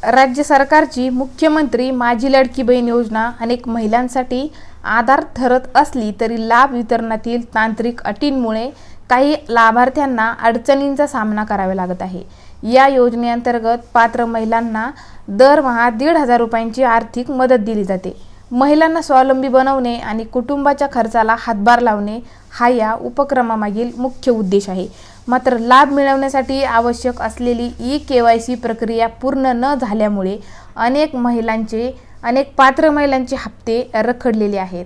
राज्य सरकारची मुख्यमंत्री माझी लाडकी बहीण योजना अनेक महिलांसाठी आधार ठरत असली तरी लाभ वितरणातील तांत्रिक अटींमुळे काही लाभार्थ्यांना अडचणींचा सामना करावा लागत आहे। या योजनेअंतर्गत पात्र महिलांना दरमहा 1,500 रुपयांची आर्थिक मदत दिली जाते। महिलांना स्वावलंबी बनवणे आणि कुटुंबाच्या खर्चाला हातभार लावणे हा या उपक्रमामागील मुख्य उद्देश आहे। मात्र लाभ मिळवण्यासाठी आवश्यक असलेली ई-केवायसी प्रक्रिया पूर्ण न झाल्यामुळे अनेक पात्र महिलांचे हप्ते रखडलेले आहेत।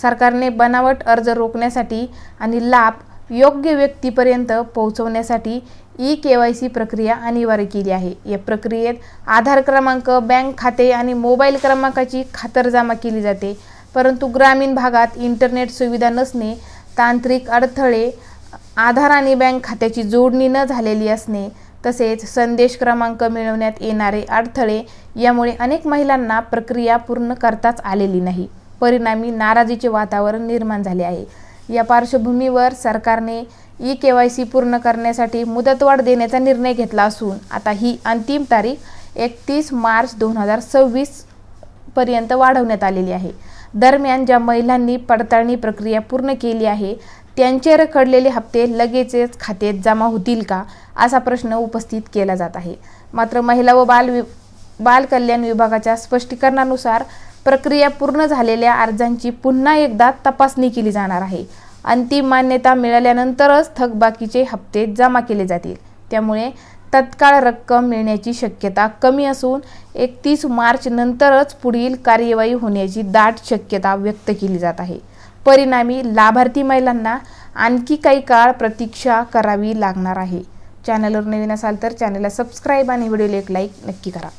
सरकारने बनावट अर्ज रोखण्यासाठी आणि लाभ योग्य व्यक्तीपर्यंत पोहोचवण्यासाठी ई-केवायसी प्रक्रिया अनिवार्य केली आहे। या प्रक्रियेत आधार क्रमांक, बँक खाते आणि मोबाईल क्रमांकाची खातरजमा केली जाते, परंतु ग्रामीण भागात इंटरनेट सुविधा नसणे, तांत्रिक अडथळे, आधार आणि बँक खात्याची जोडणी न झालेली असणे, तसेच संदेश क्रमांक मिळवण्यात येणारे अडथळे यामुळे अनेक महिलांना प्रक्रिया पूर्ण करताच आलेली नाही। परिणामी नाराजीचे वातावरण निर्माण झाले आहे। या पार्श्वभूमीवर सरकारने ई-केवायसी पूर्ण करण्यासाठी मुदतवाढ देण्याचा निर्णय घेतला असून आता ही अंतिम तारीख 31 मार्च 2026 पर्यंत वाढवण्यात आलेली आहे। दरम्यान ज्या महिलांनी पडताळणी प्रक्रिया पूर्ण केली आहे त्यांचे रखडलेले हप्ते लगेचच खात्यात जमा होतील का, असा प्रश्न उपस्थित केला जात आहे। मात्र महिला व बाल कल्याण विभागाच्या स्पष्टीकरणानुसार प्रक्रिया पूर्ण झालेल्या अर्जांची पुन्हा एकदा तपासणी केली जाणार आहे। अंतिम मान्यता मिळाल्यानंतरच थकबाकीचे हप्ते जमा केले जातील। त्यामुळे तत्काळ रक्कम मिळण्याची शक्यता कमी असून 31 मार्च नंतरच पुढील कार्यवाही होण्याची दाट शक्यता व्यक्त केली जात आहे। परिणामी लाभार्थी महिलांना आणखी काही काळ प्रतीक्षा करावी लागणार आहे। चॅनलवर नवीन असाल तर चॅनलला सबस्क्राईब आणि व्हिडिओला एक लाईक नक्की करा।